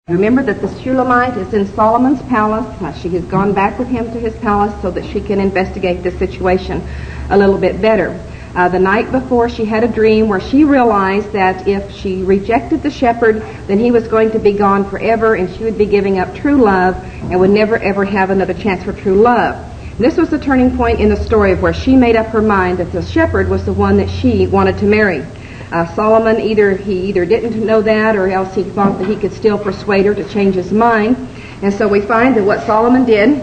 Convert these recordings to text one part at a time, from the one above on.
Remember that the Shulammite is in Solomon's palace. She has gone back with him to his palace so that she can investigate the situation a little bit better. The night before, she had a dream where she realized that if she rejected the shepherd, then he was going to be gone forever and she would be giving up true love and would never ever have another chance for true love. This was the turning point in the story of where she made up her mind that the shepherd was the one that she wanted to marry. Solomon either didn't know that, or else he thought that he could still persuade her to change his mind. And so we find that what Solomon did,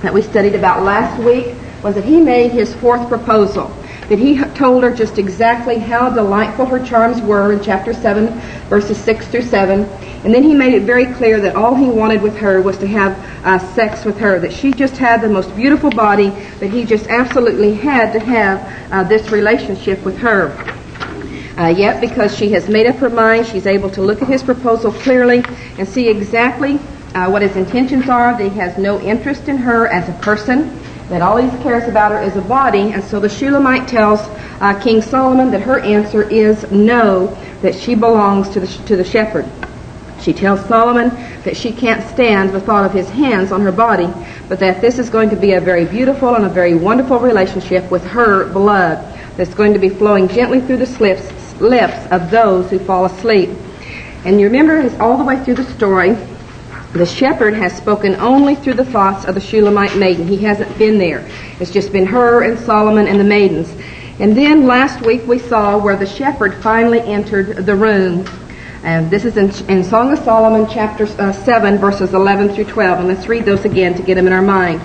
that we studied about last week, was that he made his fourth proposal. That he told her just exactly how delightful her charms were in chapter 7, verses 6 through 7. And then he made it very clear that all he wanted with her was to have sex with her, that she just had the most beautiful body, that he just absolutely had to have this relationship with her. Yet, because she has made up her mind, she's able to look at his proposal clearly and see exactly what his intentions are, that he has no interest in her as a person, that all he cares about her is a body. And so the Shulammite tells King Solomon that her answer is no, that she belongs to the shepherd. She tells Solomon that she can't stand the thought of his hands on her body, but that this is going to be a very beautiful and a very wonderful relationship with her blood that's going to be flowing gently through the lips of those who fall asleep. And you remember, all the way through the story, the shepherd has spoken only through the thoughts of the Shulammite maiden. He hasn't been there. It's just been her and Solomon and the maidens. And then last week we saw where the shepherd finally entered the room. And this is in Song of Solomon, chapter 7, verses 11 through 12. And let's read those again to get them in our mind.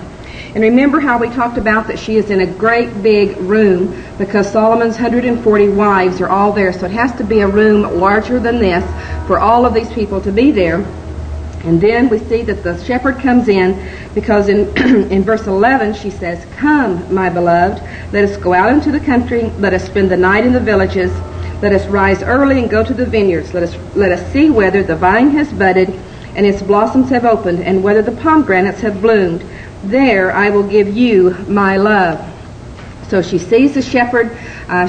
And remember how we talked about that she is in a great big room because Solomon's 140 wives are all there. So it has to be a room larger than this for all of these people to be there. And then we see that the shepherd comes in because in verse 11 she says, "Come, my beloved, let us go out into the country, let us spend the night in the villages, let us rise early and go to the vineyards, let us see whether the vine has budded and its blossoms have opened, and whether the pomegranates have bloomed. There I will give you my love." So she sees the shepherd.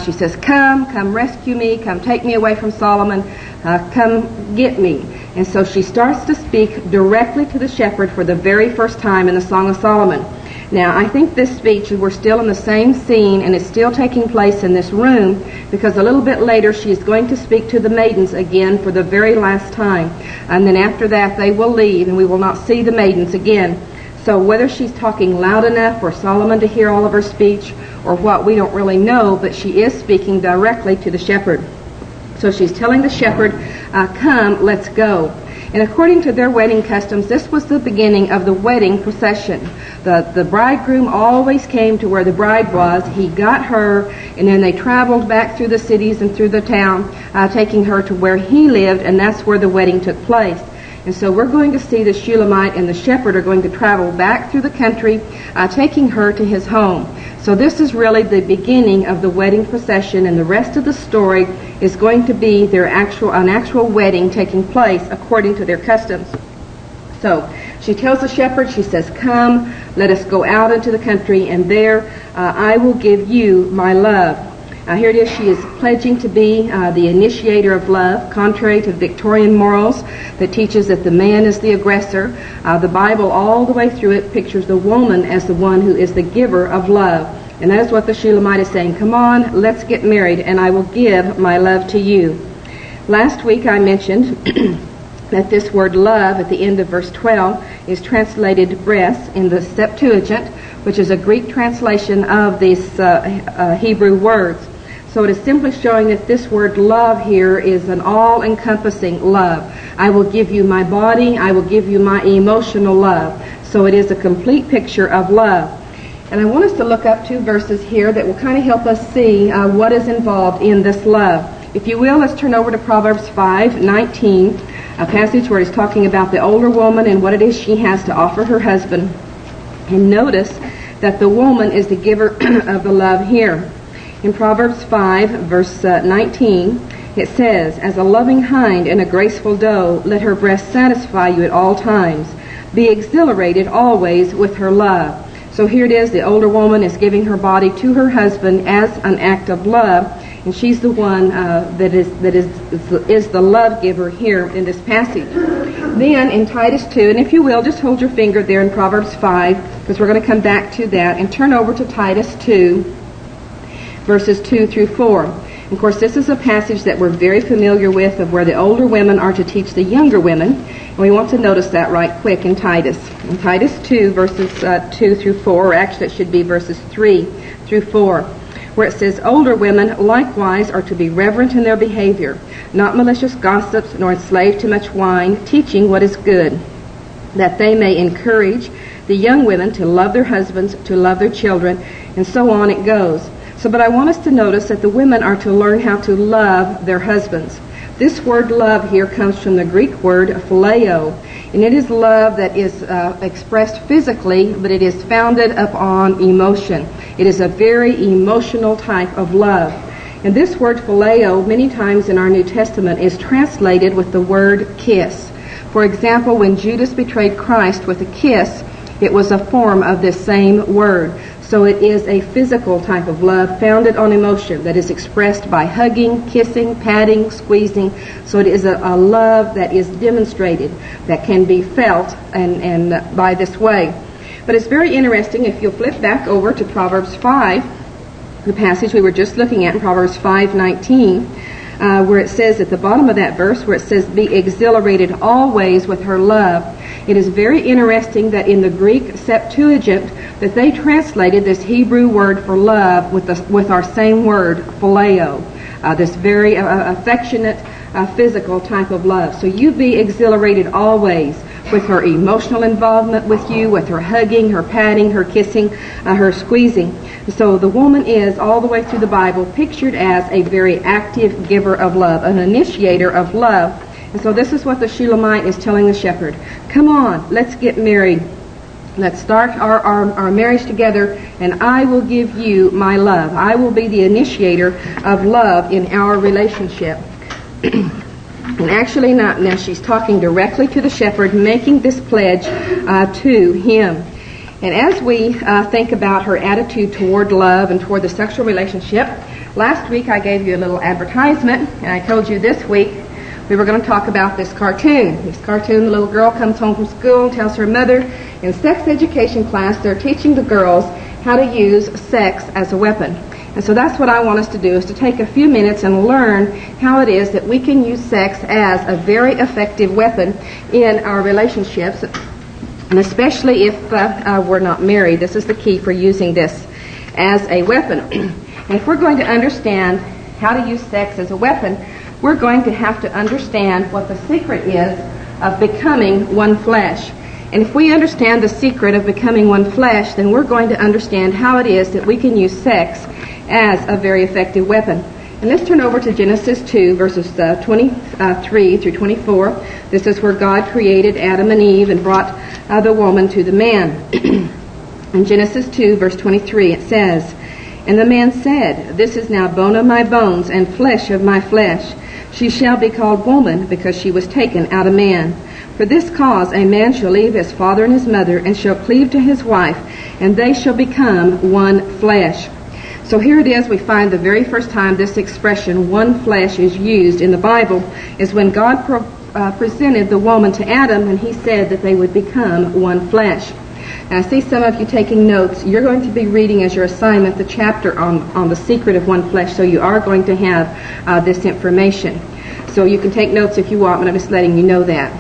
She says, come rescue me, come take me away from Solomon, come get me. And so she starts to speak directly to the shepherd for the very first time in the Song of Solomon. Now, I think this speech, we're still in the same scene, and it's still taking place in this room, because a little bit later she is going to speak to the maidens again for the very last time. And then after that they will leave, and we will not see the maidens again. So whether she's talking loud enough for Solomon to hear all of her speech or what, we don't really know, but she is speaking directly to the shepherd. So she's telling the shepherd, come, let's go. And according to their wedding customs, this was the beginning of the wedding procession. The bridegroom always came to where the bride was. He got her, and then they traveled back through the cities and through the town, taking her to where he lived, and that's where the wedding took place. And so we're going to see the Shulammite and the shepherd are going to travel back through the country, taking her to his home. So this is really the beginning of the wedding procession, and the rest of the story is going to be an actual wedding taking place according to their customs. So she tells the shepherd, she says, "Come, let us go out into the country, and there I will give you my love." Here it is, she is pledging to be the initiator of love, contrary to Victorian morals that teaches that the man is the aggressor. The Bible, all the way through it, pictures the woman as the one who is the giver of love. And that is what the Shulammite is saying. Come on, let's get married, and I will give my love to you. Last week I mentioned that this word love at the end of verse 12 is translated breast in the Septuagint, which is a Greek translation of these Hebrew words. So it is simply showing that this word love here is an all-encompassing love. I will give you my body. I will give you my emotional love. So it is a complete picture of love. And I want us to look up 2 verses here that will kind of help us see what is involved in this love. If you will, let's turn over to Proverbs 5:19, a passage where it's talking about the older woman and what it is she has to offer her husband. And notice that the woman is the giver of the love here. In Proverbs 5, verse 19, it says, "As a loving hind and a graceful doe, let her breast satisfy you at all times. Be exhilarated always with her love." So here it is, the older woman is giving her body to her husband as an act of love. and she's the one that is the love giver here in this passage. Then in Titus 2, and if you will, just hold your finger there in Proverbs 5, because we're going to come back to that, and turn over to Titus 2, verses 2 through 4. Of course, this is a passage that we're very familiar with, of where the older women are to teach the younger women. And we want to notice that right quick in Titus. In Titus 2, verses 2 through 4, or actually it should be verses 3 through 4, where it says, "Older women likewise are to be reverent in their behavior, not malicious gossips, nor enslaved to much wine, teaching what is good, that they may encourage the young women to love their husbands, to love their children," and so on it goes. But I want us to notice that the women are to learn how to love their husbands. This word love here comes from the Greek word phileo, and it is love that is expressed physically, but it is founded upon emotion. It is a very emotional type of love. And this word phileo, many times in our New Testament, is translated with the word kiss. For example, when Judas betrayed Christ with a kiss, it was a form of this same word. So it is a physical type of love founded on emotion that is expressed by hugging, kissing, patting, squeezing. So it is a love that is demonstrated, that can be felt and by this way. But it's very interesting if you'll flip back over to Proverbs 5, the passage we were just looking at in Proverbs 5:19, where it says at the bottom of that verse, where it says, "Be exhilarated always with her love." It is very interesting that in the Greek Septuagint that they translated this Hebrew word for love with our same word, phileo, this very affectionate, physical type of love. So you be exhilarated always with her emotional involvement with you, with her hugging, her patting, her kissing, her squeezing. So the woman is, all the way through the Bible, pictured as a very active giver of love, an initiator of love. And so this is what the Shulammite is telling the shepherd. Come on, let's get married. Let's start our marriage together, and I will give you my love. I will be the initiator of love in our relationship. And actually not. Now she's talking directly to the shepherd, making this pledge to him. And as we think about her attitude toward love and toward the sexual relationship, last week I gave you a little advertisement, and I told you this week we were going to talk about this cartoon. This cartoon, the little girl comes home from school and tells her mother, in sex education class, they're teaching the girls how to use sex as a weapon. And so that's what I want us to do, is to take a few minutes and learn how it is that we can use sex as a very effective weapon in our relationships, and especially if we're not married. This is the key for using this as a weapon. And if we're going to understand how to use sex as a weapon, we're going to have to understand what the secret is of becoming one flesh. And if we understand the secret of becoming one flesh, then we're going to understand how it is that we can use sex as a very effective weapon. And let's turn over to Genesis 2, verses 23 through 24. This is where God created Adam and Eve and brought the woman to the man. In Genesis 2, verse 23, it says, "And the man said, This is now bone of my bones and flesh of my flesh. She shall be called woman, because she was taken out of man. For this cause a man shall leave his father and his mother, and shall cleave to his wife, and they shall become one flesh." So here it is, we find the very first time this expression, one flesh, is used in the Bible, is when God presented the woman to Adam, and he said that they would become one flesh. Now I see some of you taking notes. You're going to be reading as your assignment the chapter on the secret of one flesh, so you are going to have this information. So you can take notes if you want, but I'm just letting you know that.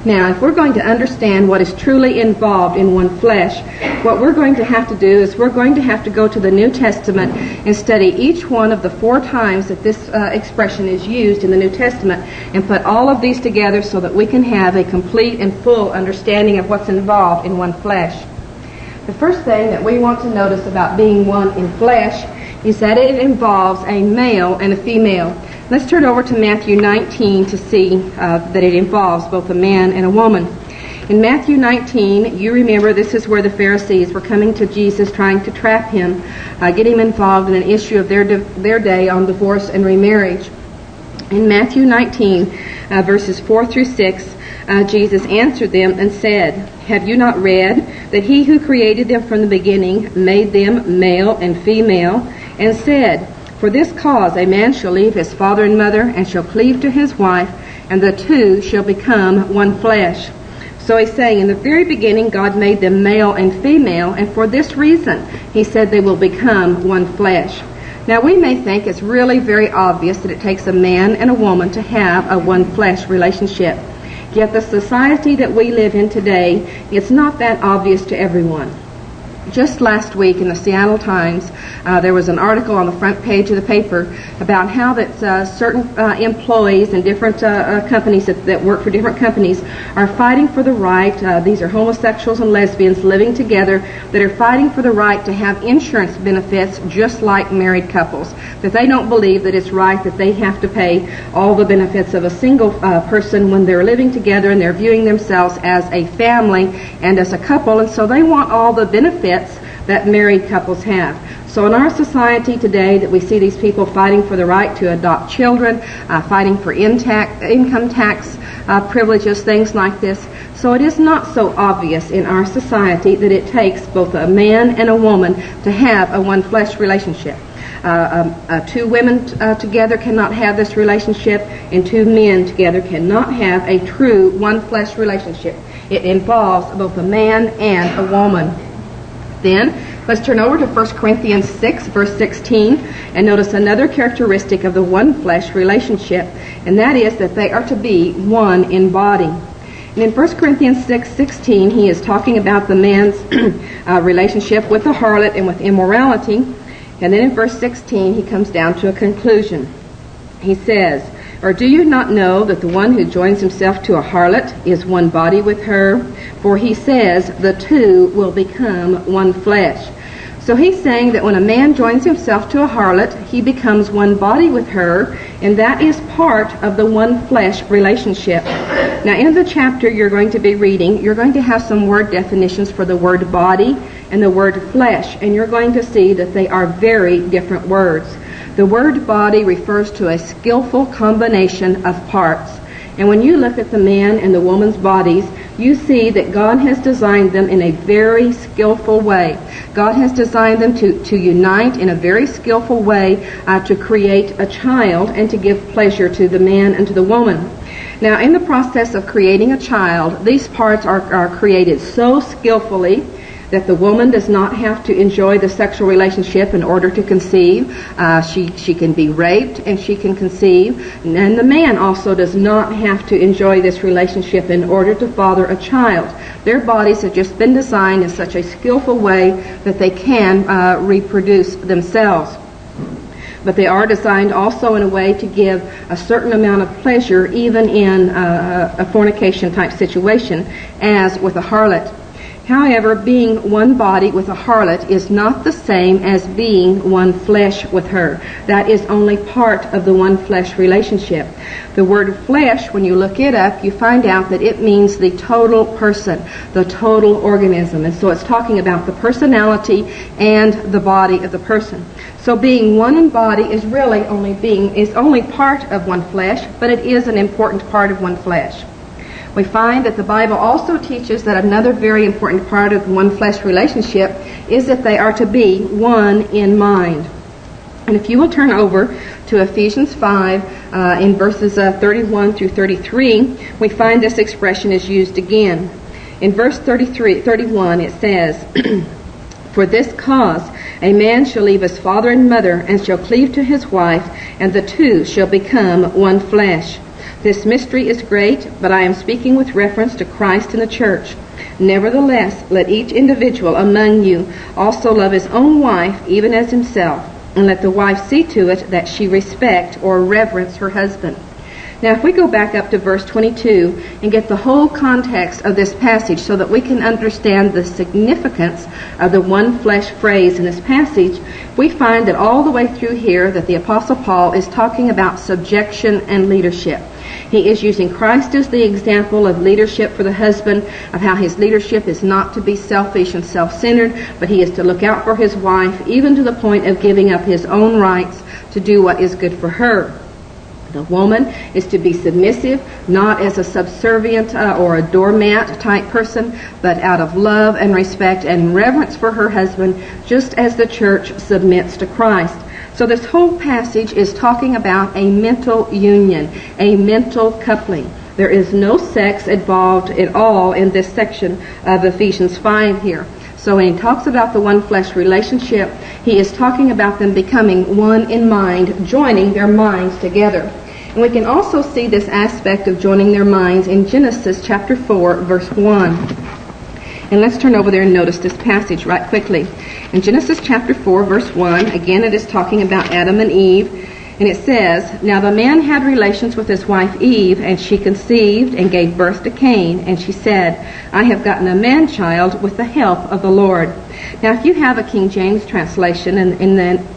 Now, if we're going to understand what is truly involved in one flesh, what we're going to have to do is we're going to have to go to the New Testament and study each one of the 4 times that this expression is used in the New Testament, and put all of these together so that we can have a complete and full understanding of what's involved in one flesh. The first thing that we want to notice about being one in flesh is that it involves a male and a female. Let's turn over to Matthew 19 to see that it involves both a man and a woman. In Matthew 19, you remember this is where the Pharisees were coming to Jesus trying to trap him, get him involved in an issue of their day on divorce and remarriage. In Matthew 19, verses 4 through 6, Jesus answered them and said, "Have you not read that he who created them from the beginning made them male and female, and said, For this cause a man shall leave his father and mother, and shall cleave to his wife, and the two shall become one flesh. So he's saying in the very beginning God made them male and female, and for this reason he said they will become one flesh. Now we may think it's really very obvious that it takes a man and a woman to have a one flesh relationship. Yet the society that we live in today, it's not that obvious to everyone. Just last week in the Seattle Times, there was an article on the front page of the paper about how that certain employees in different companies that work for different companies are fighting for the right, these are homosexuals and lesbians living together, that are fighting for the right to have insurance benefits just like married couples. That they don't believe that it's right that they have to pay all the benefits of a single person when they're living together and they're viewing themselves as a family and as a couple, and so they want all the benefits that married couples have. So in our society today that we see these people fighting for the right to adopt children, fighting for income tax privileges, things like this. So it is not so obvious in our society that it takes both a man and a woman to have a one flesh relationship. Two women together cannot have this relationship, and two men together cannot have a true one flesh relationship. It involves both a man and a woman. Then, let's turn over to 1 Corinthians 6, verse 16, and notice another characteristic of the one flesh relationship, and that is that they are to be one in body. And in 1 Corinthians 6:16, he is talking about the man's relationship with the harlot and with immorality, and then in verse 16, he comes down to a conclusion. He says, "Or do you not know that the one who joins himself to a harlot is one body with her? For he says, the two will become one flesh." So he's saying that when a man joins himself to a harlot, he becomes one body with her, and that is part of the one flesh relationship. Now in the chapter you're going to be reading, you're going to have some word definitions for the word body and the word flesh, and you're going to see that they are very different words. The word body refers to a skillful combination of parts. And when you look at the man and the woman's bodies, you see that God has designed them in a very skillful way. God has designed them to unite in a very skillful way to create a child and to give pleasure to the man and to the woman. Now, in the process of creating a child, these parts are created so skillfully that the woman does not have to enjoy the sexual relationship in order to conceive. She can be raped and she can conceive. And the man also does not have to enjoy this relationship in order to father a child. Their bodies have just been designed in such a skillful way that they can reproduce themselves. But they are designed also in a way to give a certain amount of pleasure even in a fornication type situation, as with a harlot. However, being one body with a harlot is not the same as being one flesh with her. That is only part of the one flesh relationship. The word flesh, when you look it up, you find out that it means the total person, the total organism. And so it's talking about the personality and the body of the person. So being one in body is really only part of one flesh, but it is an important part of one flesh. We find that the Bible also teaches that another very important part of the one flesh relationship is that they are to be one in mind. And if you will turn over to Ephesians 5 in verses 31 through 33, we find this expression is used again. In verse 31 it says, "For this cause a man shall leave his father and mother and shall cleave to his wife, and the two shall become one flesh. This mystery is great, but I am speaking with reference to Christ and the church. Nevertheless, let each individual among you also love his own wife, even as himself, and let the wife see to it that she respect or reverence her husband." Now, if we go back up to verse 22 and get the whole context of this passage so that we can understand the significance of the one flesh phrase in this passage, we find that all the way through here that the Apostle Paul is talking about subjection and leadership. He is using Christ as the example of leadership for the husband, of how his leadership is not to be selfish and self-centered, but he is to look out for his wife, even to the point of giving up his own rights to do what is good for her. The woman is to be submissive, not as a subservient or a doormat type person, but out of love and respect and reverence for her husband, just as the church submits to Christ. So this whole passage is talking about a mental union, a mental coupling. There is no sex involved at all in this section of Ephesians 5 here. So when he talks about the one flesh relationship, he is talking about them becoming one in mind, joining their minds together. And we can also see this aspect of joining their minds in Genesis chapter 4, verse 1. And let's turn over there and notice this passage right quickly. In Genesis chapter 4, verse 1, again it is talking about Adam and Eve. And it says, "Now the man had relations with his wife Eve, and she conceived and gave birth to Cain. And she said, I have gotten a man-child with the help of the Lord." Now if you have a King James translation, and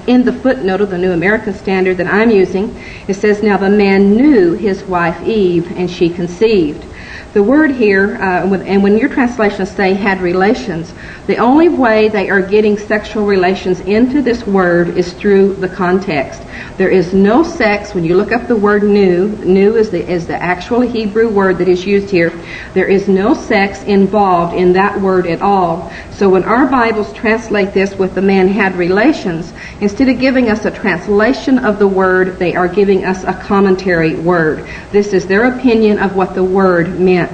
in the footnote of the New American Standard that I'm using, it says, "Now the man knew his wife Eve, and she conceived." The word here, and when your translations say had relations, the only way they are getting sexual relations into this word is through the context. There is no sex. When you look up the word new is the actual Hebrew word that is used here. There is no sex involved in that word at all. So when our Bibles translate this with "the man had relations," instead of giving us a translation of the word, they are giving us a commentary word. This is their opinion of what the word meant.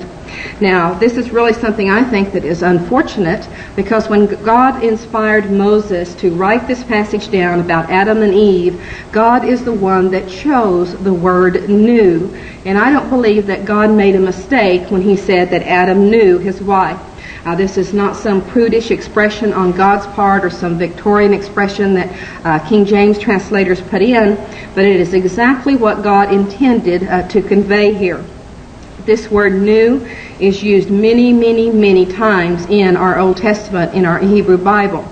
Now, this is really something I think that is unfortunate, because when God inspired Moses to write this passage down about Adam and Eve, God is the one that chose the word "knew." And I don't believe that God made a mistake when he said that Adam knew his wife. This is not some prudish expression on God's part or some Victorian expression that King James translators put in, but it is exactly what God intended to convey here. This word "knew" is used many, many, many times in our Old Testament, in our Hebrew Bible.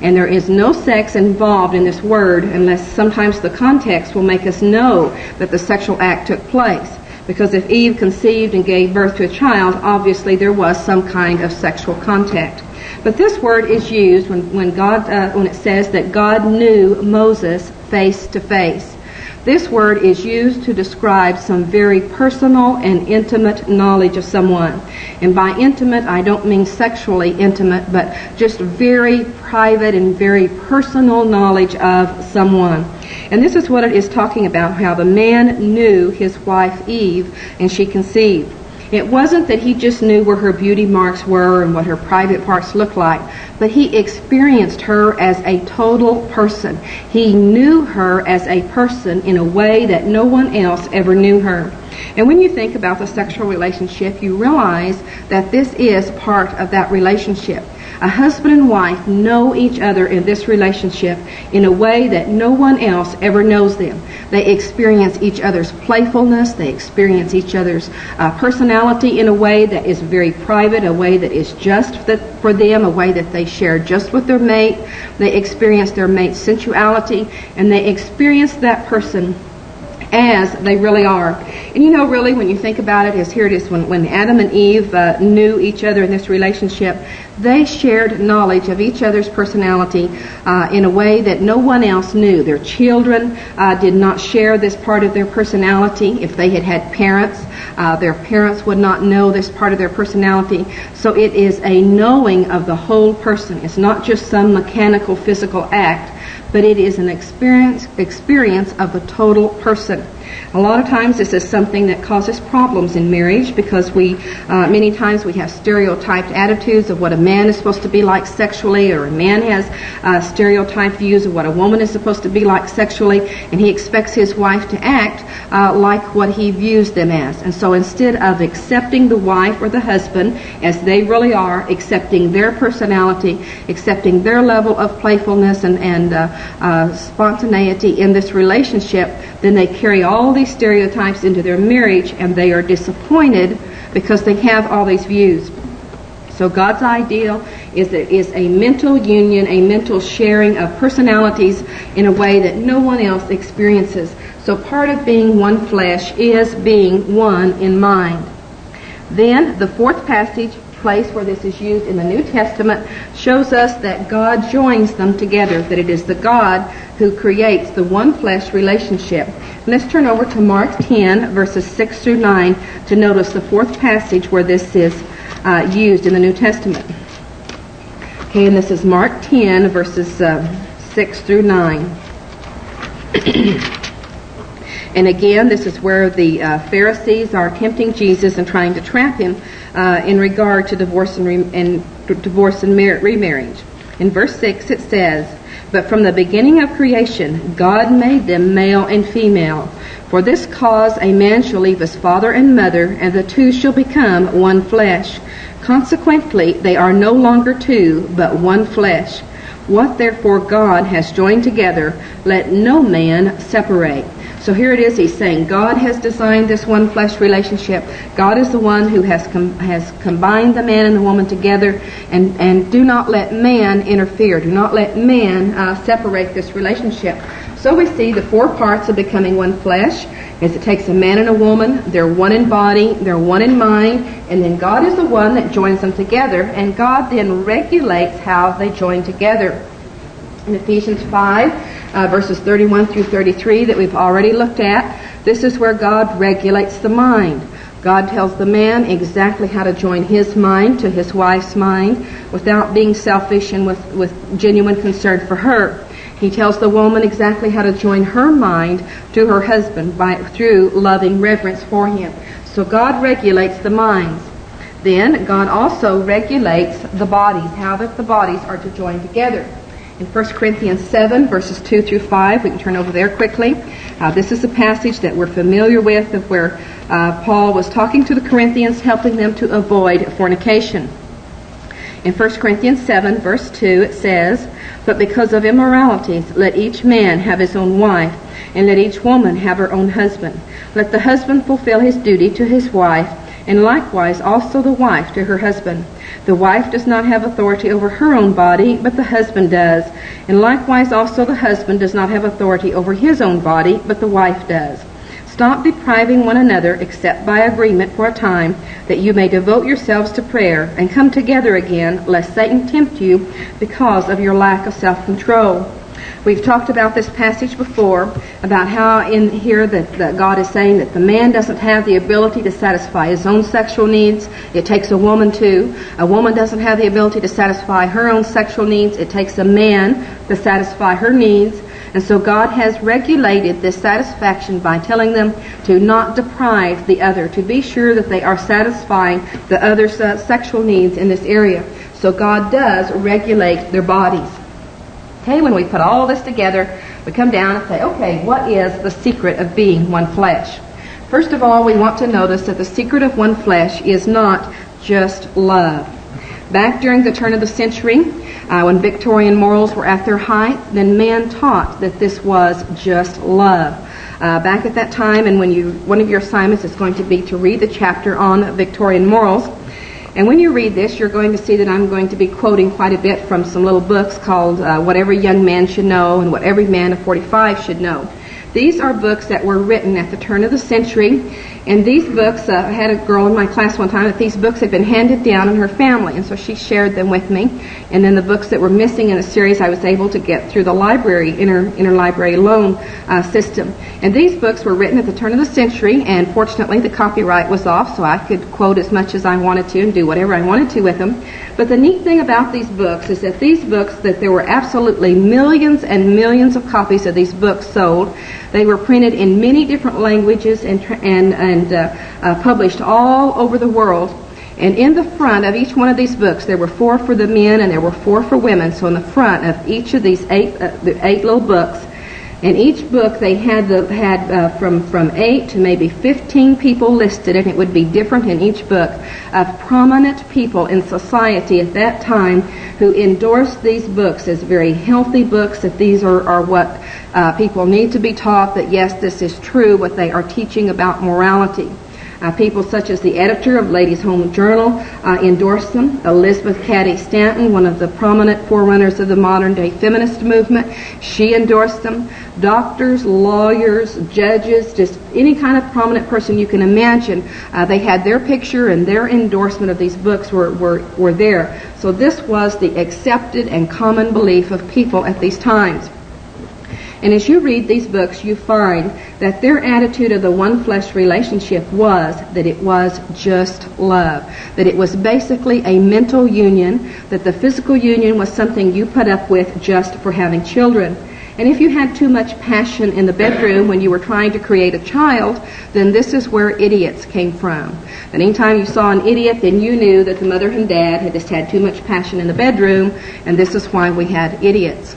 And there is no sex involved in this word, unless sometimes the context will make us know that the sexual act took place. Because if Eve conceived and gave birth to a child, obviously there was some kind of sexual contact. But this word is used when it says that God knew Moses face to face. This word is used to describe some very personal and intimate knowledge of someone. And by intimate, I don't mean sexually intimate, but just very private and very personal knowledge of someone. And this is what it is talking about, how the man knew his wife Eve, and she conceived. It wasn't that he just knew where her beauty marks were and what her private parts looked like, but he experienced her as a total person. He knew her as a person in a way that no one else ever knew her. And when you think about the sexual relationship, you realize that this is part of that relationship. A husband and wife know each other in this relationship in a way that no one else ever knows them. They experience each other's playfulness. They experience each other's personality in a way that is very private, a way that is just for them, a way that they share just with their mate. They experience their mate's sensuality, and they experience that person as they really are. And you know, really, when you think about it, here it is, when Adam and Eve knew each other in this relationship, they shared knowledge of each other's personality in a way that no one else knew. Their children did not share this part of their personality. If they had had parents, their parents would not know this part of their personality. So it is a knowing of the whole person. It's not just some mechanical, physical act, but it is an experience of the total person. A lot of times this is something that causes problems in marriage, because many times we have stereotyped attitudes of what a man is supposed to be like sexually, or a man has stereotyped views of what a woman is supposed to be like sexually, and he expects his wife to act like what he views them as. And so instead of accepting the wife or the husband as they really are, accepting their personality, accepting their level of playfulness and spontaneity in this relationship, then they carry all these stereotypes into their marriage, and they are disappointed because they have all these views. So God's ideal is a mental union, a mental sharing of personalities in a way that no one else experiences. So part of being one flesh is being one in mind. Then the fourth place where this is used in the New Testament shows us that God joins them together, that it is the God who creates the one flesh relationship. Let's turn over to Mark 10, verses 6 through 9, to notice the fourth passage where this is used in the New Testament. Okay, and this is Mark 10, verses 6 through 9. And again, this is where the Pharisees are tempting Jesus and trying to trap him in regard to divorce and remarriage. In verse 6 it says, "But from the beginning of creation, God made them male and female. For this cause a man shall leave his father and mother, and the two shall become one flesh. Consequently, they are no longer two, but one flesh. What therefore God has joined together, let no man separate." So here it is, he's saying God has designed this one flesh relationship. God is the one who has combined the man and the woman together, and do not let man interfere. Do not let man separate this relationship. So we see the four parts of becoming one flesh. Is it takes a man and a woman, they're one in body, they're one in mind, and then God is the one that joins them together, and God then regulates how they join together. In Ephesians 5, verses 31 through 33 that we've already looked at, this is where God regulates the mind. God tells the man exactly how to join his mind to his wife's mind without being selfish and with genuine concern for her. He tells the woman exactly how to join her mind to her husband through loving reverence for him. So God regulates the minds. Then God also regulates the bodies, how that the bodies are to join together. In 1 Corinthians 7, verses 2 through 5, we can turn over there quickly. This is a passage that we're familiar with, of where Paul was talking to the Corinthians, helping them to avoid fornication. In 1 Corinthians 7, verse 2, it says, "But because of immoralities, let each man have his own wife, and let each woman have her own husband. Let the husband fulfill his duty to his wife, and likewise also the wife to her husband. The wife does not have authority over her own body, but the husband does. And likewise also the husband does not have authority over his own body, but the wife does. Stop depriving one another, except by agreement for a time, that you may devote yourselves to prayer, and come together again, lest Satan tempt you because of your lack of self-control." We've talked about this passage before, about how in here that God is saying that the man doesn't have the ability to satisfy his own sexual needs. It takes a woman to. A woman doesn't have the ability to satisfy her own sexual needs. It takes a man to satisfy her needs. And so God has regulated this satisfaction by telling them to not deprive the other, to be sure that they are satisfying the other's sexual needs in this area. So God does regulate their bodies. Okay, when we put all this together, we come down and say, okay, what is the secret of being one flesh? First of all, we want to notice that the secret of one flesh is not just love. Back during the turn of the century, when Victorian morals were at their height, then men taught that this was just love. Back at that time, and one of your assignments is going to be to read the chapter on Victorian morals. And when you read this, you're going to see that I'm going to be quoting quite a bit from some little books called What Every Young Man Should Know and What Every Man of 45 Should Know. These are books that were written at the turn of the century, and these books, I had a girl in my class one time that these books had been handed down in her family, and so she shared them with me. And then the books that were missing in the series I was able to get through the library, interlibrary loan system. And these books were written at the turn of the century, and fortunately the copyright was off, so I could quote as much as I wanted to and do whatever I wanted to with them. But the neat thing about these books is that these books, that there were absolutely millions and millions of copies of these books sold. They were printed in many different languages and published all over the world. And in the front of each one of these books, there were 4 for the men and there were 4 for women. So in the front of each of these the eight little books, in each book they had from 8 to maybe 15 people listed, and it would be different in each book, of prominent people in society at that time who endorsed these books as very healthy books, that these are what people need to be taught, that yes, this is true, what they are teaching about morality. People such as the editor of Ladies' Home Journal endorsed them. Elizabeth Cady Stanton, one of the prominent forerunners of the modern-day feminist movement, she endorsed them. Doctors, lawyers, judges, just any kind of prominent person you can imagine, they had their picture and their endorsement of these books were there. So this was the accepted and common belief of people at these times. And as you read these books, you find that their attitude of the one flesh relationship was that it was just love. That it was basically a mental union, that the physical union was something you put up with just for having children. And if you had too much passion in the bedroom when you were trying to create a child, then this is where idiots came from. And anytime you saw an idiot, then you knew that the mother and dad had just had too much passion in the bedroom, and this is why we had idiots.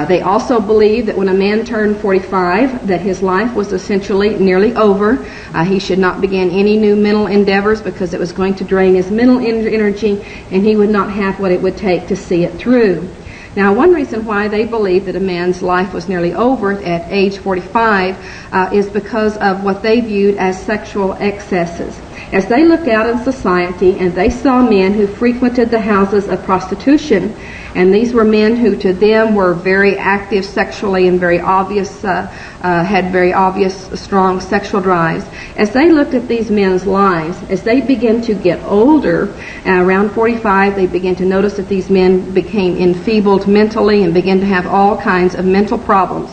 They also believed that when a man turned 45, that his life was essentially nearly over. He should not begin any new mental endeavors because it was going to drain his mental energy, and he would not have what it would take to see it through. Now, one reason why they believed that a man's life was nearly over at age 45 is because of what they viewed as sexual excesses. As they looked out in society and they saw men who frequented the houses of prostitution, and these were men who to them were very active sexually and very obvious, had very obvious strong sexual drives. As they looked at these men's lives, as they began to get older, around 45, they began to notice that these men became enfeebled mentally and began to have all kinds of mental problems.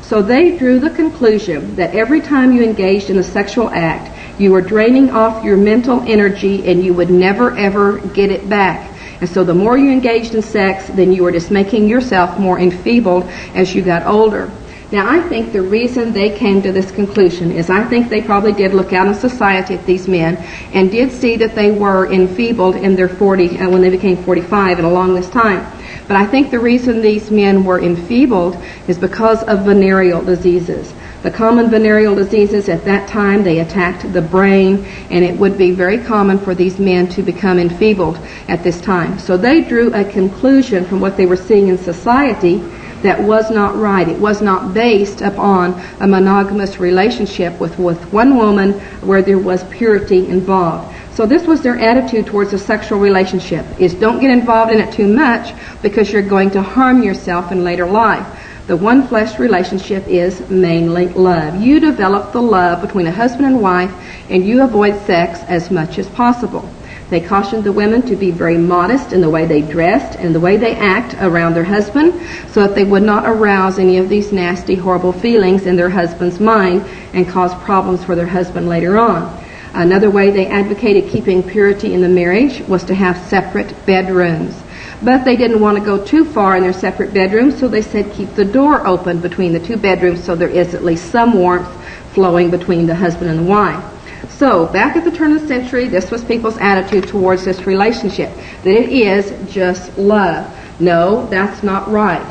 So they drew the conclusion that every time you engaged in a sexual act, you were draining off your mental energy and you would never ever get it back. And so the more you engaged in sex, then you were just making yourself more enfeebled as you got older. Now, I think the reason they came to this conclusion is I think they probably did look out in society at these men and did see that they were enfeebled in their 40, when they became 45 and along this time. But I think the reason these men were enfeebled is because of venereal diseases. The common venereal diseases at that time, they attacked the brain, and it would be very common for these men to become enfeebled at this time. So they drew a conclusion from what they were seeing in society that was not right. It was not based upon a monogamous relationship with one woman where there was purity involved. So this was their attitude towards a sexual relationship, is don't get involved in it too much because you're going to harm yourself in later life. The one flesh relationship is mainly love. You develop the love between a husband and wife, and you avoid sex as much as possible. They cautioned the women to be very modest in the way they dressed and the way they act around their husband so that they would not arouse any of these nasty, horrible feelings in their husband's mind and cause problems for their husband later on. Another way they advocated keeping purity in the marriage was to have separate bedrooms. But they didn't want to go too far in their separate bedrooms, so they said keep the door open between the two bedrooms so there is at least some warmth flowing between the husband and the wife. So, back at the turn of the century, this was people's attitude towards this relationship, that it is just love. No, that's not right.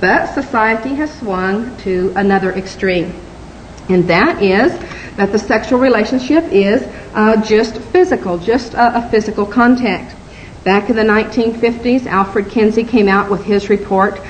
But society has swung to another extreme, and that is that the sexual relationship is just physical, just a physical contact. Back in the 1950s, Alfred Kinsey came out with his report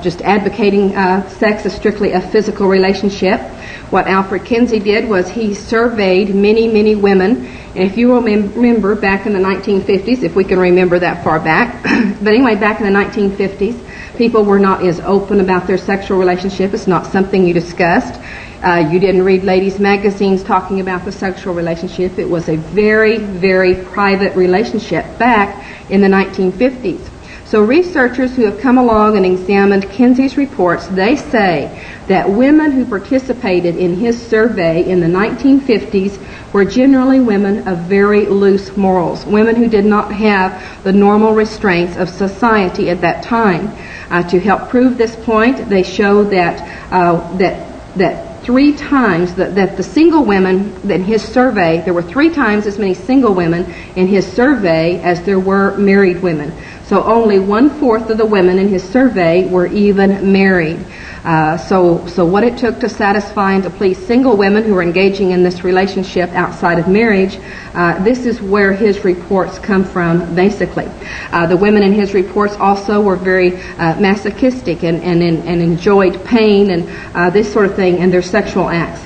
just advocating sex as strictly a physical relationship. What Alfred Kinsey did was he surveyed many, many women. And if you remember back in the 1950s, if we can remember that far back, but anyway, back in the 1950s, people were not as open about their sexual relationship. It's not something you discussed. You didn't read ladies' magazines talking about the sexual relationship. It was a very, very private relationship back in the 1950s. So researchers who have come along and examined Kinsey's reports, they say that women who participated in his survey in the 1950s were generally women of very loose morals, women who did not have the normal restraints of society at that time. To help prove this point, they show that 3 times that the single women in his survey, there were 3 times as many single women in his survey as there were married women. So only 1/4 of the women in his survey were even married. So what it took to satisfy and to please single women who were engaging in this relationship outside of marriage, this is where his reports come from, basically. The women in his reports also were very masochistic and enjoyed pain and this sort of thing in their sexual acts.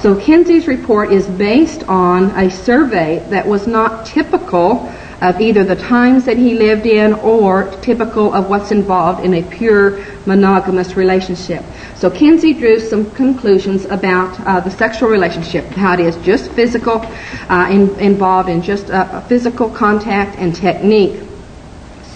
So Kinsey's report is based on a survey that was not typical of either the times that he lived in or typical of what's involved in a pure monogamous relationship. So Kinsey drew some conclusions about the sexual relationship, how it is just physical, involved in just physical contact and technique.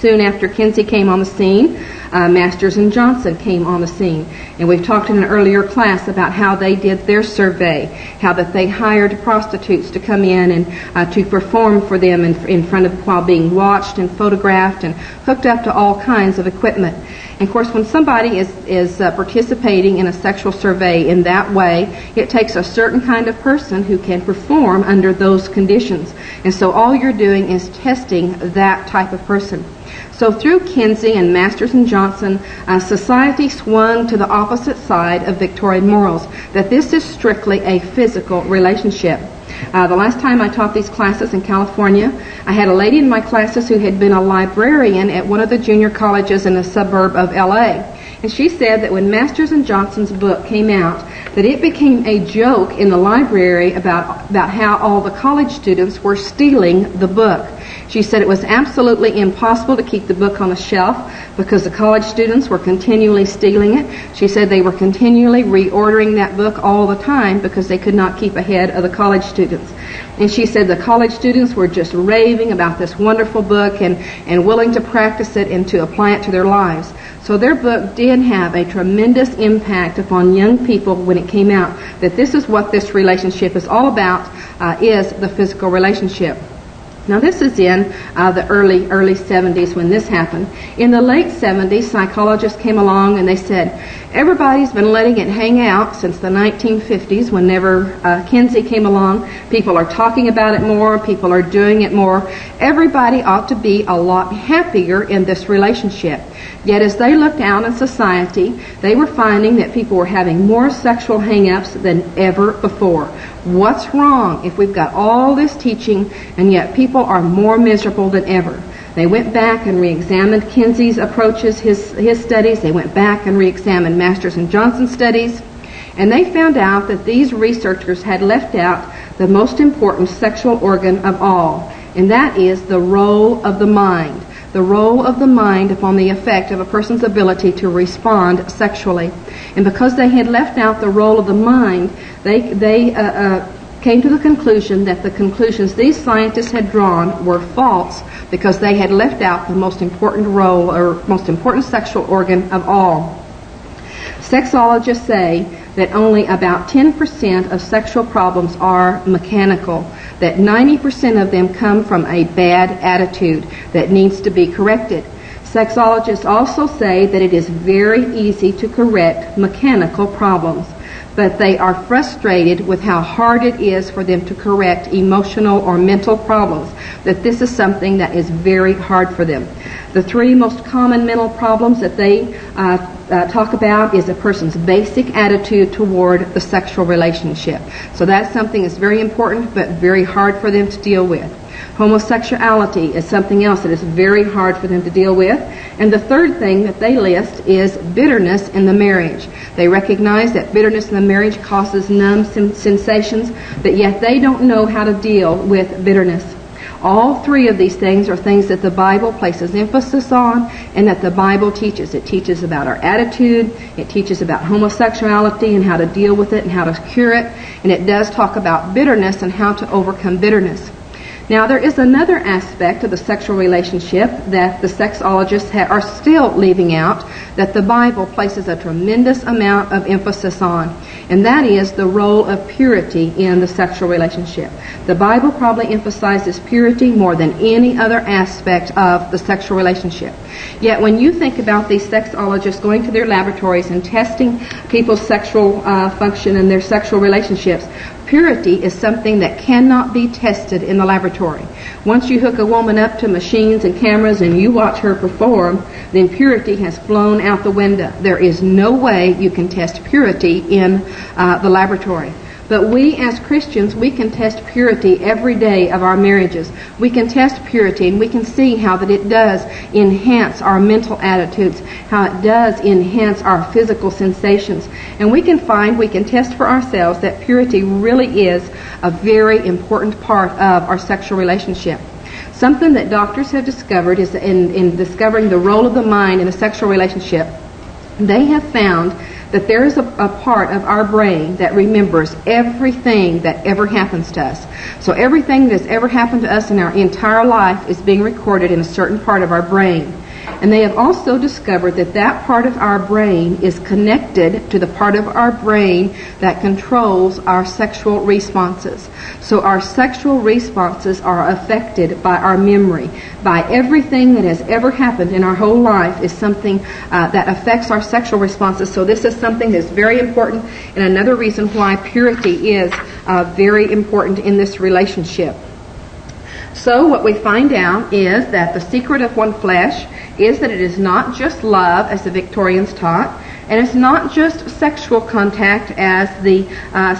Soon after Kinsey came on the scene, Masters and Johnson came on the scene. And we've talked in an earlier class about how they did their survey, how that they hired prostitutes to come in and to perform for them in front of, while being watched and photographed and hooked up to all kinds of equipment. And of course, when somebody is participating in a sexual survey in that way, it takes a certain kind of person who can perform under those conditions. And so all you're doing is testing that type of person. So through Kinsey and Masters and Johnson, society swung to the opposite side of Victorian morals, that this is strictly a physical relationship. The last time I taught these classes in California, I had a lady in my classes who had been a librarian at one of the junior colleges in a suburb of L.A. And she said that when Masters and Johnson's book came out, that it became a joke in the library about how all the college students were stealing the book. She said it was absolutely impossible to keep the book on the shelf because the college students were continually stealing it. She said they were continually reordering that book all the time because they could not keep ahead of the college students. And she said the college students were just raving about this wonderful book and willing to practice it and to apply it to their lives. So their book did have a tremendous impact upon young people when it came out, that this is what this relationship is all about, is the physical relationship. Now this is in the early 70s when this happened. In the late 70s, psychologists came along and they said, everybody's been letting it hang out since the 1950s. Whenever Kinsey came along, people are talking about it more, people are doing it more. Everybody ought to be a lot happier in this relationship. Yet as they looked out in society, they were finding that people were having more sexual hang-ups than ever before. What's wrong if we've got all this teaching and yet people are more miserable than ever? They went back and re-examined Kinsey's approaches, his studies. They went back and re-examined Masters and Johnson's studies. And they found out that these researchers had left out the most important sexual organ of all, and that is the role of the mind. The role of the mind upon the effect of a person's ability to respond sexually. And because they had left out the role of the mind, they came to the conclusion that the conclusions these scientists had drawn were false because they had left out the most important role or most important sexual organ of all. Sexologists say that only about 10% of sexual problems are mechanical, that 90% of them come from a bad attitude that needs to be corrected. Sexologists also say that it is very easy to correct mechanical problems, but they are frustrated with how hard it is for them to correct emotional or mental problems, that this is something that is very hard for them. The three most common mental problems that they talk about is a person's basic attitude toward the sexual relationship. So that's something that's very important but very hard for them to deal with. Homosexuality is something else that is very hard for them to deal with. And the third thing that they list is bitterness in the marriage. They recognize that bitterness in the marriage causes numb sensations, but yet they don't know how to deal with bitterness. All three of these things are things that the Bible places emphasis on and that the Bible teaches. It teaches about our attitude, it teaches about homosexuality and how to deal with it and how to cure it, and it does talk about bitterness and how to overcome bitterness. Now, there is another aspect of the sexual relationship that the sexologists are still leaving out, that the Bible places a tremendous amount of emphasis on, and that is the role of purity in the sexual relationship. The Bible probably emphasizes purity more than any other aspect of the sexual relationship. Yet when you think about these sexologists going to their laboratories and testing people's sexual function and their sexual relationships, purity is something that cannot be tested in the laboratory. Once you hook a woman up to machines and cameras and you watch her perform, then purity has flown out the window. There is no way you can test purity in the laboratory. But we as Christians, we can test purity every day of our marriages. We can test purity and we can see how that it does enhance our mental attitudes, how it does enhance our physical sensations. And we can test for ourselves that purity really is a very important part of our sexual relationship. Something that doctors have discovered is in discovering the role of the mind in a sexual relationship, they have found that there is a part of our brain that remembers everything that ever happens to us. So everything that's ever happened to us in our entire life is being recorded in a certain part of our brain. And they have also discovered that that part of our brain is connected to the part of our brain that controls our sexual responses. So our sexual responses are affected by our memory. By everything that has ever happened in our whole life is something that affects our sexual responses. So this is something that's very important, and another reason why purity is very important in this relationship. So what we find out is that the secret of one flesh is that it is not just love, as the Victorians taught, and it's not just sexual contact, as the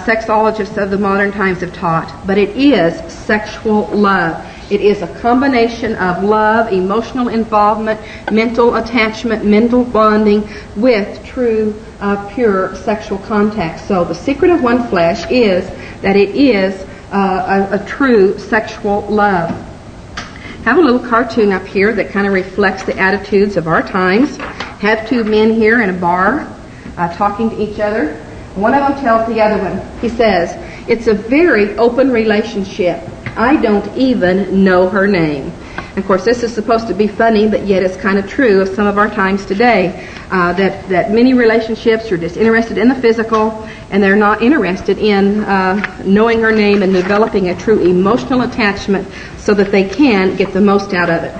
sexologists of the modern times have taught, but it is sexual love. It is a combination of love, emotional involvement, mental attachment, mental bonding with true, pure sexual contact. So the secret of one flesh is that it is a true sexual love. I have a little cartoon up here that kind of reflects the attitudes of our times. Have two men here in a bar talking to each other. One of them tells the other one, he says, "It's a very open relationship. I don't even know her name." And of course, this is supposed to be funny, but yet it's kind of true of some of our times today, that many relationships are just interested in the physical, and they're not interested in knowing her name and developing a true emotional attachment so that they can get the most out of it.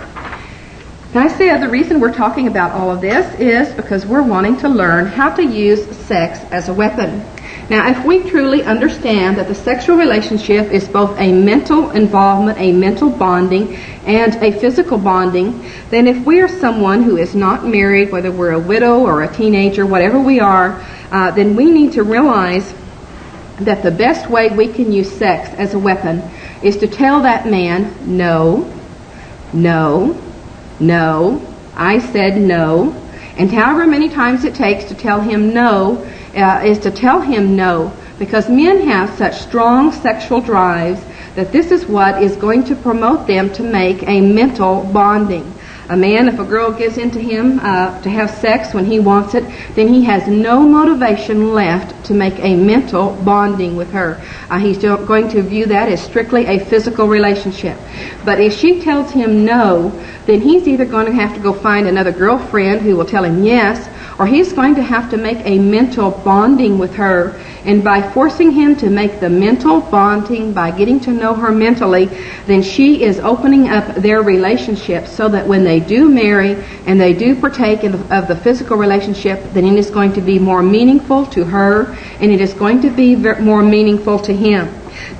And I say the reason we're talking about all of this is because we're wanting to learn how to use sex as a weapon. Now, if we truly understand that the sexual relationship is both a mental involvement, a mental bonding, and a physical bonding, then if we are someone who is not married, whether we're a widow or a teenager, whatever we are, then we need to realize that the best way we can use sex as a weapon is to tell that man, no, no, no, I said no, and however many times it takes to tell him no, is to tell him no, because men have such strong sexual drives that this is what is going to promote them to make a mental bonding. A man, if a girl gives in to him to have sex when he wants it, then he has no motivation left to make a mental bonding with her. He's going to view that as strictly a physical relationship. But if she tells him no, then he's either going to have to go find another girlfriend who will tell him yes, or he's going to have to make a mental bonding with her. And by forcing him to make the mental bonding, by getting to know her mentally, then she is opening up their relationship so that when they do marry and they do partake of the physical relationship, then it is going to be more meaningful to her, and it is going to be more meaningful to him.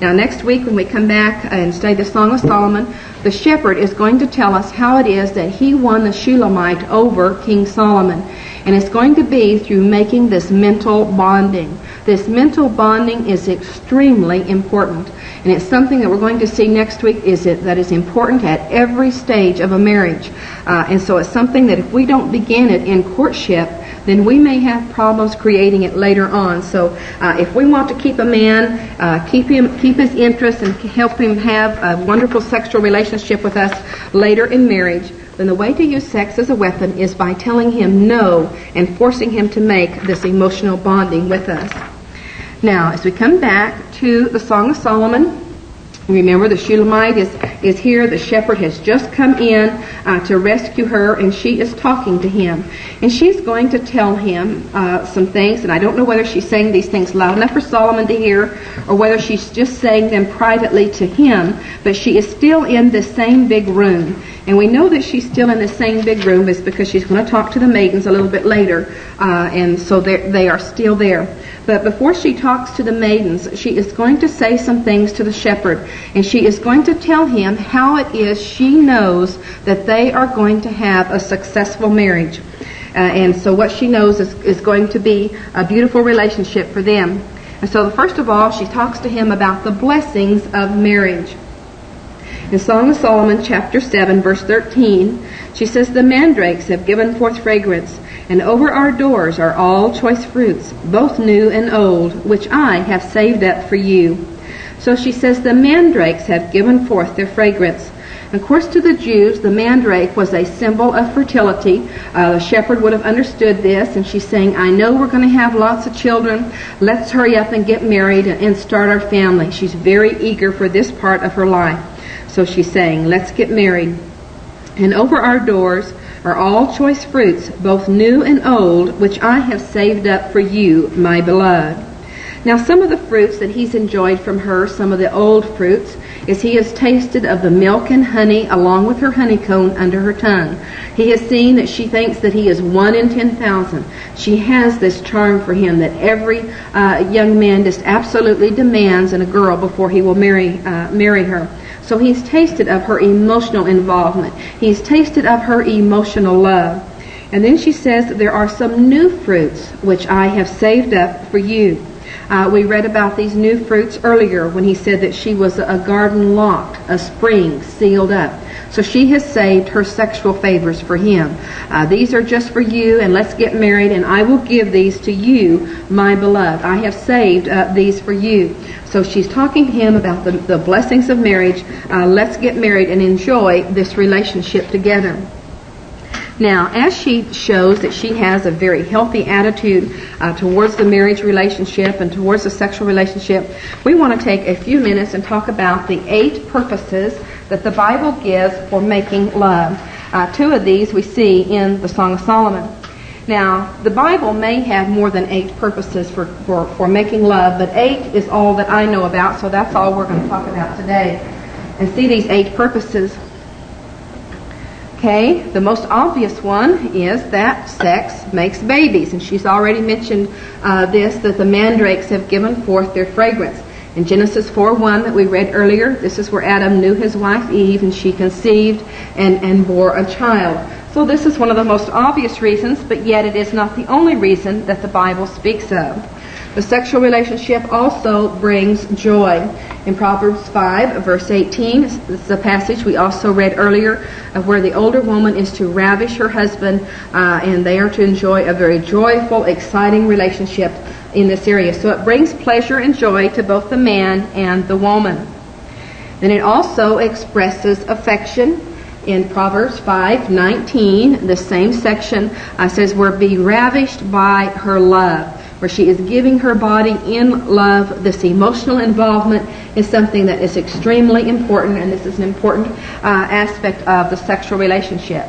Now, next week when we come back and study the Song of Solomon, the shepherd is going to tell us how it is that he won the Shulammite over King Solomon. And it's going to be through making this mental bonding. This mental bonding is extremely important. And it's something that we're going to see next week that is important at every stage of a marriage. And so it's something that if we don't begin it in courtship, then we may have problems creating it later on. So if we want to keep a man, keep his interest, and help him have a wonderful sexual relationship with us later in marriage, then the way to use sex as a weapon is by telling him no and forcing him to make this emotional bonding with us. Now, as we come back to the Song of Solomon, remember the Shulammite is here. The shepherd has just come in to rescue her, and she is talking to him. And she's going to tell him some things, and I don't know whether she's saying these things loud enough for Solomon to hear or whether she's just saying them privately to him, but she is still in the same big room. And we know that she's still in the same big room is because she's going to talk to the maidens a little bit later, and so they are still there. But before she talks to the maidens, she is going to say some things to the shepherd, and she is going to tell him how it is she knows that they are going to have a successful marriage. And so what she knows is going to be a beautiful relationship for them. And so first of all, she talks to him about the blessings of marriage. In Song of Solomon, chapter 7, verse 13, she says, "The mandrakes have given forth fragrance, and over our doors are all choice fruits, both new and old, which I have saved up for you." So she says the mandrakes have given forth their fragrance. Of course, to the Jews, the mandrake was a symbol of fertility. The shepherd would have understood this, and she's saying, I know we're going to have lots of children. Let's hurry up and get married and start our family. She's very eager for this part of her life. So she's saying, let's get married. And over our doors are all choice fruits, both new and old, which I have saved up for you, my beloved. Now some of the fruits that he's enjoyed from her, some of the old fruits, is he has tasted of the milk and honey along with her honeycomb under her tongue. He has seen that she thinks that he is 1 in 10,000. She has this charm for him that every young man just absolutely demands in a girl before he will marry her. So he's tasted of her emotional involvement. He's tasted of her emotional love. And then she says that there are some new fruits which I have saved up for you. We read about these new fruits earlier when he said that she was a garden locked, a spring sealed up. So she has saved her sexual favors for him. These are just for you, and let's get married, and I will give these to you, my beloved. I have saved these for you. So she's talking to him about the blessings of marriage. Let's get married and enjoy this relationship together. Now, as she shows that she has a very healthy attitude towards the marriage relationship and towards the sexual relationship, we want to take a few minutes and talk about the 8 purposes that the Bible gives for making love. 2 of these we see in the Song of Solomon. Now, the Bible may have more than 8 purposes for making love, but 8 is all that I know about, so that's all we're going to talk about today. And see these 8 purposes. Okay, the most obvious one is that sex makes babies, and she's already mentioned this, that the mandrakes have given forth their fragrance. In Genesis 4:1 that we read earlier, this is where Adam knew his wife Eve, and she conceived and bore a child. So this is one of the most obvious reasons, but yet it is not the only reason that the Bible speaks of. The sexual relationship also brings joy. In Proverbs 5, verse 18, this is a passage we also read earlier, of where the older woman is to ravish her husband, and they are to enjoy a very joyful, exciting relationship in this area. So it brings pleasure and joy to both the man and the woman. Then it also expresses affection. In Proverbs 5:19, the same section says, "We're being ravished by her love," where she is giving her body in love. This emotional involvement is something that is extremely important, and this is an important aspect of the sexual relationship.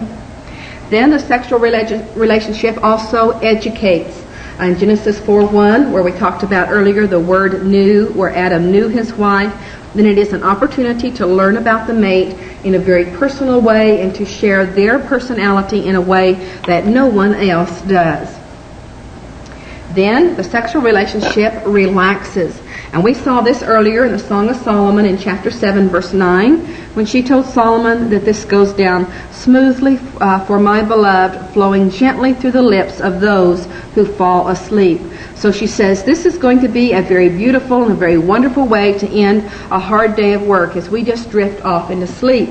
Then the sexual relationship also educates. In Genesis 4:1, where we talked about earlier the word knew, where Adam knew his wife, then it is an opportunity to learn about the mate in a very personal way and to share their personality in a way that no one else does. Then the sexual relationship relaxes. And we saw this earlier in the Song of Solomon in chapter 7, verse 9, when she told Solomon that this goes down smoothly for my beloved, flowing gently through the lips of those who fall asleep. So she says this is going to be a very beautiful and a very wonderful way to end a hard day of work as we just drift off into sleep.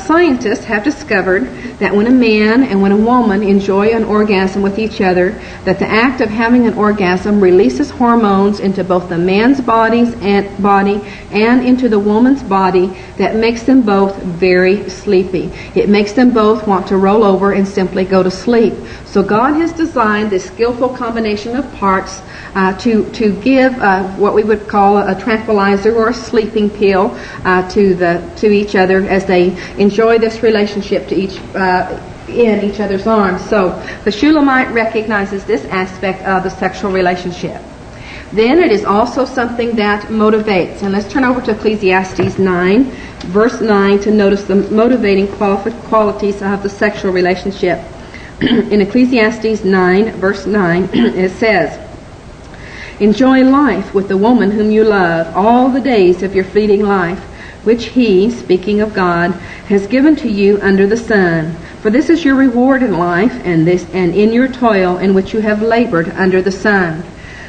Scientists have discovered that when a man and when a woman enjoy an orgasm with each other, that the act of having an orgasm releases hormones into both the man's body and into the woman's body that makes them both very sleepy. It makes them both want to roll over and simply go to sleep. So God has designed this skillful combination of parts to give what we would call a tranquilizer or a sleeping pill to each other as they enjoy this relationship to in each other's arms. So the Shulammite recognizes this aspect of the sexual relationship. Then it is also something that motivates. And let's turn over to Ecclesiastes 9, verse 9, to notice the motivating qualities of the sexual relationship. In Ecclesiastes 9, verse 9, it says, "Enjoy life with the woman whom you love all the days of your fleeting life, which he," speaking of God, "has given to you under the sun. For this is your reward in life, and in your toil in which you have labored under the sun."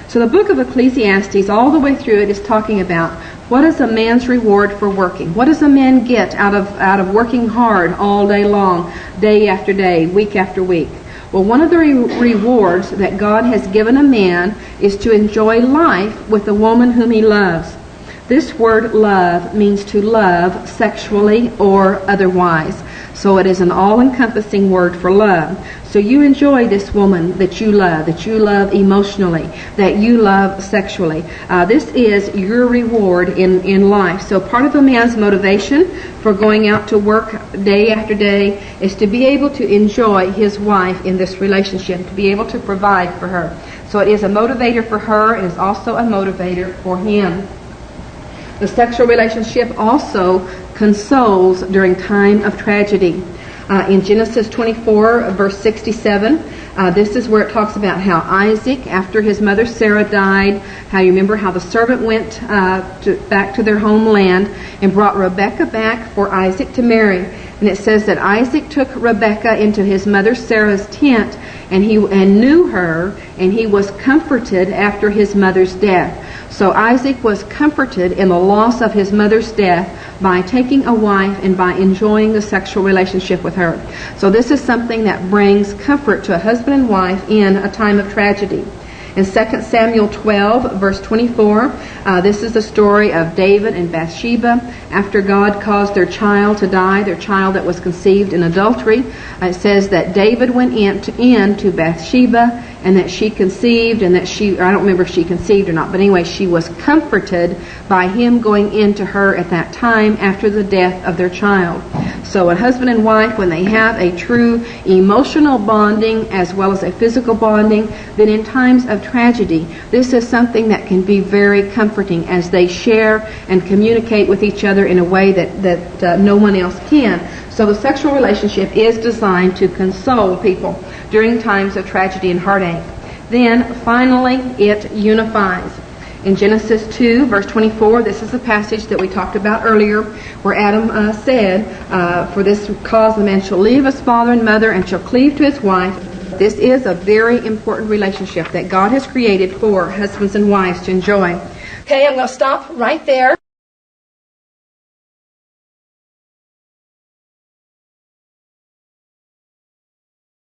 So the book of Ecclesiastes, all the way through it, is talking about what is a man's reward for working. What does a man get out of working hard all day long, day after day, week after week? Well, one of the rewards that God has given a man is to enjoy life with the woman whom he loves. This word love means to love sexually or otherwise. So So it is an all-encompassing word for love. So you enjoy this woman that you love emotionally, that you love sexually. This is your reward in life. So part of a man's motivation for going out to work day after day is to be able to enjoy his wife in this relationship, to be able to provide for her. So it is a motivator for her. It is also a motivator for him. The sexual relationship also consoles during time of tragedy. In Genesis 24, verse 67, this is where it talks about how Isaac, after his mother Sarah died, how you remember how the servant went back to their homeland and brought Rebekah back for Isaac to marry. And it says that Isaac took Rebekah into his mother Sarah's tent and knew her, and he was comforted after his mother's death. So Isaac was comforted in the loss of his mother's death by taking a wife and by enjoying the sexual relationship with her. So this is something that brings comfort to a husband and wife in a time of tragedy. In 2 Samuel 12, verse 24, this is the story of David and Bathsheba. After God caused their child to die, their child that was conceived in adultery, it says that David went in to Bathsheba and that she conceived, and that I don't remember if she conceived or not, but anyway, she was comforted by him going into her at that time after the death of their child. So a husband and wife, when they have a true emotional bonding as well as a physical bonding, then in times of tragedy, this is something that can be very comforting as they share and communicate with each other in a way that no one else can. So the sexual relationship is designed to console people during times of tragedy and heartache. Then, finally, it unifies. In Genesis 2, verse 24, this is the passage that we talked about earlier, where Adam said, "For this cause the man shall leave his father and mother and shall cleave to his wife." This is a very important relationship that God has created for husbands and wives to enjoy. Okay, I'm going to stop right there.